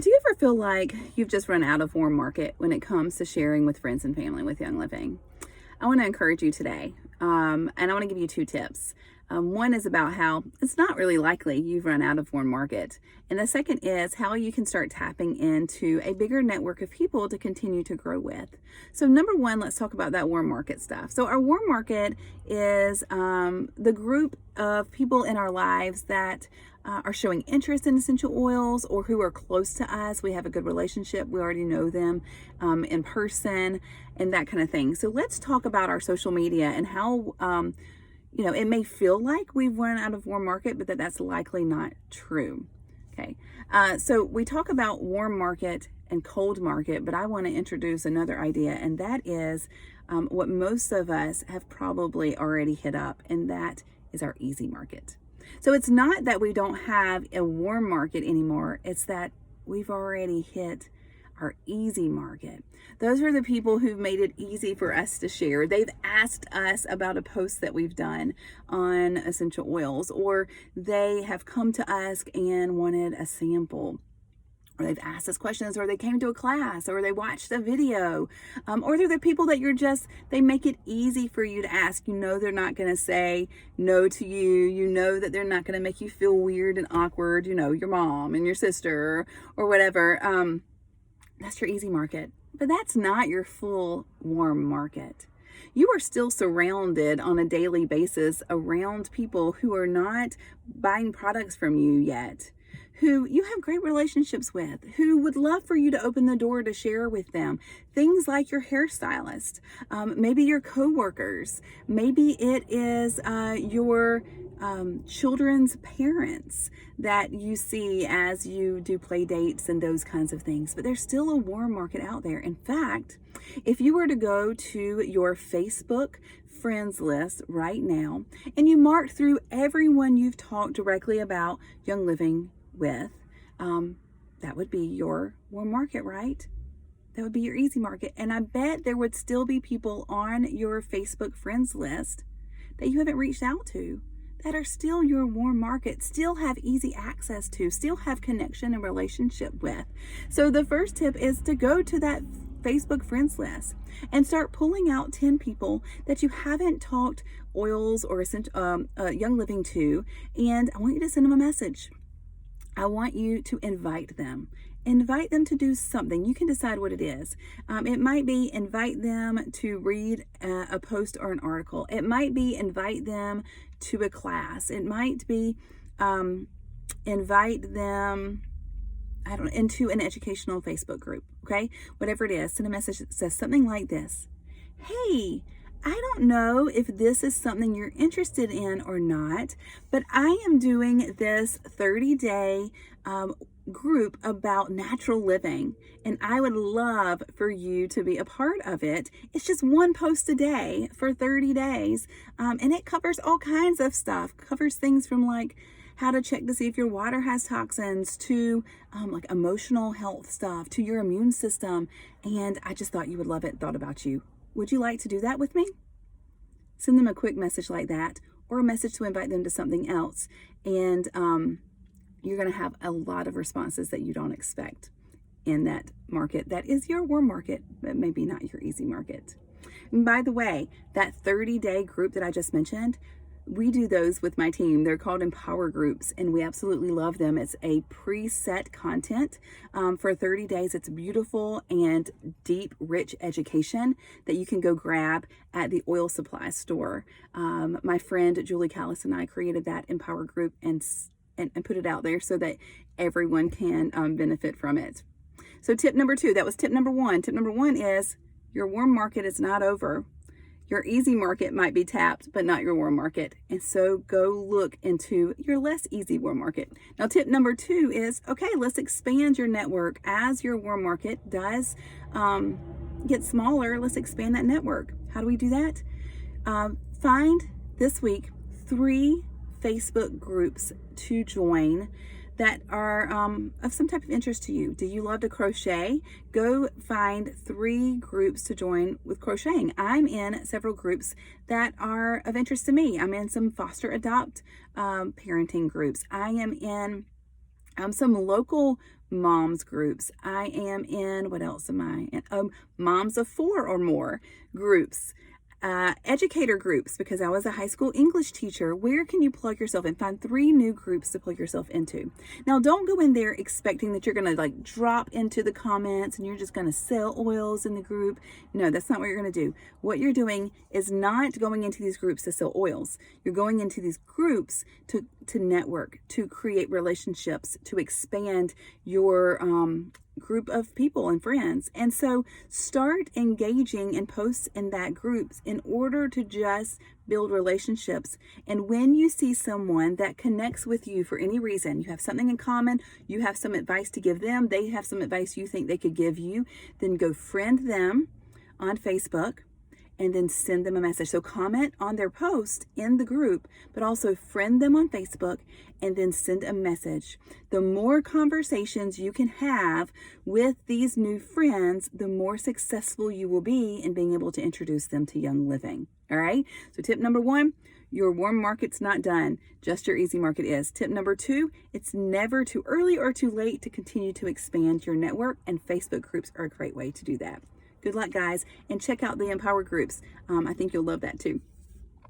Do you ever feel like you've just run out of warm market when it comes to sharing with friends and family with Young Living? I want to encourage you today, and I want to give you two tips. One is about how it's not really likely you've run out of warm market. And the second is how you can start tapping into a bigger network of people to continue to grow with. So number one, let's talk about that warm market stuff. So our warm market is the group of people in our lives that are showing interest in essential oils or who are close to us. We have a good relationship. We already know them in person and that kind of thing. So let's talk about our social media and how it may feel like we've run out of warm market, but that's likely not true. Okay. So we talk about warm market and cold market, but I want to introduce another idea, and that is what most of us have probably already hit up, and that is our easy market. So it's not that we don't have a warm market anymore. It's that we've already hit our easy market. Those are the people who've made it easy for us to share. They've asked us about a post that we've done on essential oils, or they have come to us and wanted a sample, or they've asked us questions, or they came to a class, or they watched a video, or they're the people that they make it easy for you to ask. You know they're not going to say no to you. You know that they're not going to make you feel weird and awkward, your mom and your sister or whatever. That's your easy market, but that's not your full warm market. You are still surrounded on a daily basis around people who are not buying products from you yet, who you have great relationships with, who would love for you to open the door to share with them. Things like your hairstylist, maybe your coworkers, maybe it is your children's parents that you see as you do play dates and those kinds of things. But there's still a warm market out there. In fact, if you were to go to your Facebook friends list right now and you marked through everyone you've talked directly about Young Living with, that would be your warm market, right? That would be your easy market. And I bet there would still be people on your Facebook friends list that you haven't reached out to, that are still your warm market, still have easy access to, still have connection and relationship with. So the first tip is to go to that Facebook friends list and start pulling out 10 people that you haven't talked oils or Young Living to, and I want you to send them a message. I want you to invite them. Invite them to do something. You can decide what it is. It might be invite them to read a post or an article. It might be invite them to a class. It might be invite them, into an educational Facebook group. Okay, whatever it is, send a message that says something like this: "Hey, I don't know if this is something you're interested in or not, but I am doing this 30-day group about natural living, and I would love for you to be a part of it. It's just one post a day for 30 days, and it covers all kinds of stuff. Covers things from like how to check to see if your water has toxins, to like emotional health stuff, to your immune system, and I just thought you would love it, thought about you. Would you like to do that with me?" Send them a quick message like that, or a message to invite them to something else, and you're going to have a lot of responses that you don't expect in that market. That is your warm market, but maybe not your easy market. And by the way, that 30-day group that I just mentioned, we do those with my team. They're called Empower Groups, and we absolutely love them. It's a preset content for 30 days. It's beautiful and deep, rich education that you can go grab at the oil supply store. My friend Julie Callis and I created that Empower Group and put it out there so that everyone can benefit from it. So tip number two, that was tip number one. Tip number one is your warm market is not over. Your easy market might be tapped, but not your warm market. And so go look into your less easy warm market. Now, tip number two is, okay, let's expand your network. As your warm market does get smaller, let's expand that network. How do we do that? Find this week 3 Facebook groups to join that are of some type of interest to you. Do you love to crochet? Go find 3 groups to join with crocheting. I'm in several groups that are of interest to me. I'm in some foster adopt parenting groups. I am in some local moms groups. I am in, what else am I in? Moms of 4 or more groups. Educator groups, because I was a high school English teacher. Where can you plug yourself in? Find 3 new groups to plug yourself into. Now, don't go in there expecting that you're going to like drop into the comments and you're just going to sell oils in the group. No, that's not what you're going to do. What you're doing is not going into these groups to sell oils. You're going into these groups to network, to create relationships, to expand your group of people and friends. And so start engaging in posts in that groups in order to just build relationships. And when you see someone that connects with you for any reason, you have something in common, you have some advice to give them, they have some advice you think they could give you, then go friend them on Facebook and then send them a message. So comment on their post in the group, but also friend them on Facebook and then send a message. The more conversations you can have with these new friends, the more successful you will be in being able to introduce them to Young Living. All right. So tip number 1, your warm market's not done, just your easy market is. Tip number 2, it's never too early or too late to continue to expand your network, and Facebook groups are a great way to do that. Good luck, guys, and check out the Empower groups. I think you'll love that too.